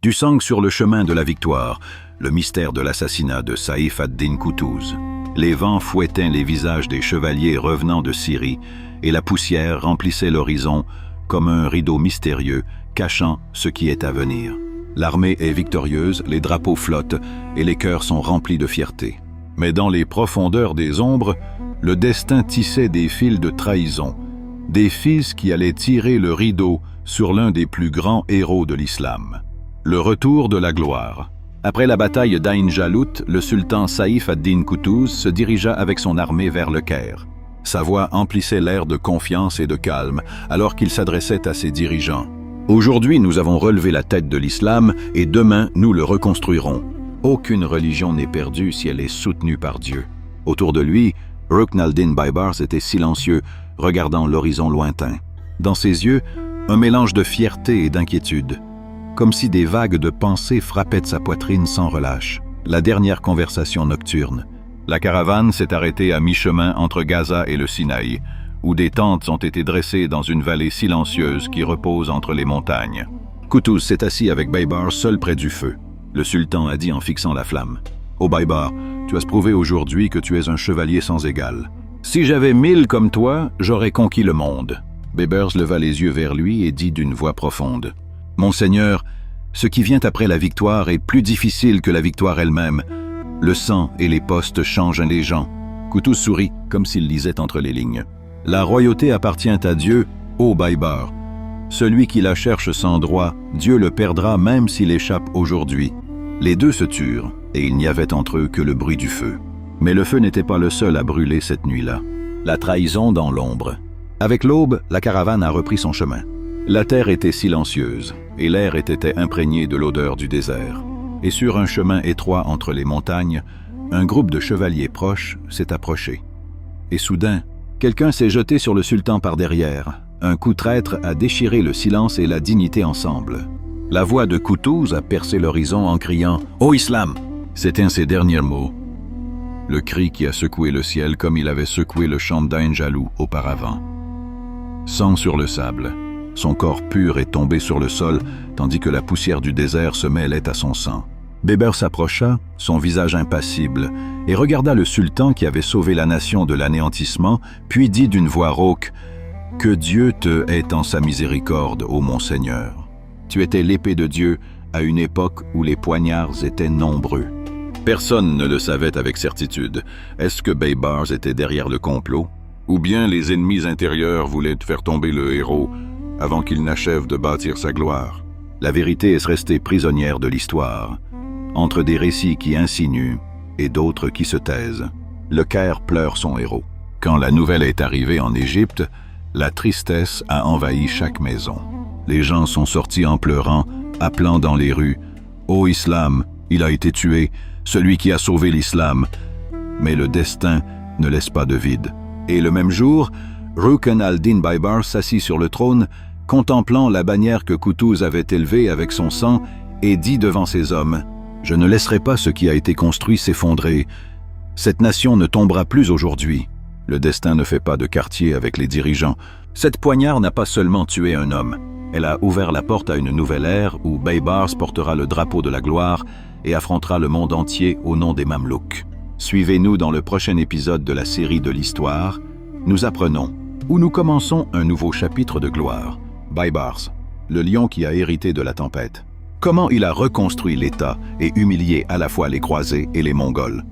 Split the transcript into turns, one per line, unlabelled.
Du sang sur le chemin de la victoire, le mystère de l'assassinat de Saïf ad-Din Qutuz. Les vents fouettaient les visages des chevaliers revenant de Syrie, et la poussière remplissait l'horizon comme un rideau mystérieux cachant ce qui est à venir. L'armée est victorieuse, les drapeaux flottent, et les cœurs sont remplis de fierté. Mais dans les profondeurs des ombres, le destin tissait des fils de trahison, des fils qui allaient tirer le rideau sur l'un des plus grands héros de l'islam. Le retour de la gloire. Après la bataille d'Ain Jalut, le sultan Saïf ad-Din Qutuz se dirigea avec son armée vers le Caire. Sa voix emplissait l'air de confiance et de calme, alors qu'il s'adressait à ses dirigeants. « Aujourd'hui, nous avons relevé la tête de l'islam, et demain, nous le reconstruirons. Aucune religion n'est perdue si elle est soutenue par Dieu. » Autour de lui, Rukn al-Din Baibars était silencieux, regardant l'horizon lointain. Dans ses yeux, un mélange de fierté et d'inquiétude, comme si des vagues de pensées frappaient sa poitrine sans relâche. La dernière conversation nocturne. La caravane s'est arrêtée à mi-chemin entre Gaza et le Sinaï, où des tentes ont été dressées dans une vallée silencieuse qui repose entre les montagnes. Qutuz s'est assis avec Baibars seul près du feu. Le sultan a dit en fixant la flamme. « Ô Baibars, tu as prouvé aujourd'hui que tu es un chevalier sans égal. Si j'avais 1000 comme toi, j'aurais conquis le monde. » Baibars leva les yeux vers lui et dit d'une voix profonde. « Mon Seigneur, ce qui vient après la victoire est plus difficile que la victoire elle-même. Le sang et les postes changent les gens. » Qutuz sourit, comme s'il lisait entre les lignes. « La royauté appartient à Dieu, ô Baibars. Celui qui la cherche sans droit, Dieu le perdra même s'il échappe aujourd'hui. » Les deux se turent, et il n'y avait entre eux que le bruit du feu. Mais le feu n'était pas le seul à brûler cette nuit-là. La trahison dans l'ombre. Avec l'aube, la caravane a repris son chemin. La terre était silencieuse, et l'air était imprégné de l'odeur du désert. Et sur un chemin étroit entre les montagnes, un groupe de chevaliers proches s'est approché. Et soudain, quelqu'un s'est jeté sur le sultan par derrière. Un coup traître a déchiré le silence et la dignité ensemble. La voix de Qutuz a percé l'horizon en criant « Ô Islam !» C'étaient ses derniers mots. Le cri qui a secoué le ciel comme il avait secoué le champ d'Ain Jalut auparavant. Sang sur le sable. Son corps pur est tombé sur le sol, tandis que la poussière du désert se mêlait à son sang. Baibars s'approcha, son visage impassible, et regarda le sultan qui avait sauvé la nation de l'anéantissement, puis dit d'une voix rauque « Que Dieu te ait en sa miséricorde, ô mon Seigneur. Tu étais l'épée de Dieu à une époque où les poignards étaient nombreux. » Personne ne le savait avec certitude. Est-ce que Baibars était derrière le complot? Ou bien les ennemis intérieurs voulaient faire tomber le héros avant qu'il n'achève de bâtir sa gloire? La vérité est restée prisonnière de l'histoire, entre des récits qui insinuent et d'autres qui se taisent. Le Caire pleure son héros. Quand la nouvelle est arrivée en Égypte, la tristesse a envahi chaque maison. Les gens sont sortis en pleurant, appelant dans les rues « Ô Islam, il a été tué, celui qui a sauvé l'islam !» Mais le destin ne laisse pas de vide. Et le même jour, Rukn al-Din Baibars s'assit sur le trône, contemplant la bannière que Qutuz avait élevée avec son sang, et dit devant ses hommes « Je ne laisserai pas ce qui a été construit s'effondrer. Cette nation ne tombera plus aujourd'hui. Le destin ne fait pas de quartier avec les dirigeants. Cette poignard n'a pas seulement tué un homme. Elle a ouvert la porte à une nouvelle ère où Baibars portera le drapeau de la gloire et affrontera le monde entier au nom des Mamelouks. Suivez-nous dans le prochain épisode de la série de l'histoire. Nous apprenons, ou nous commençons un nouveau chapitre de gloire. Baibars, le lion qui a hérité de la tempête. Comment il a reconstruit l'État et humilié à la fois les croisés et les Mongols.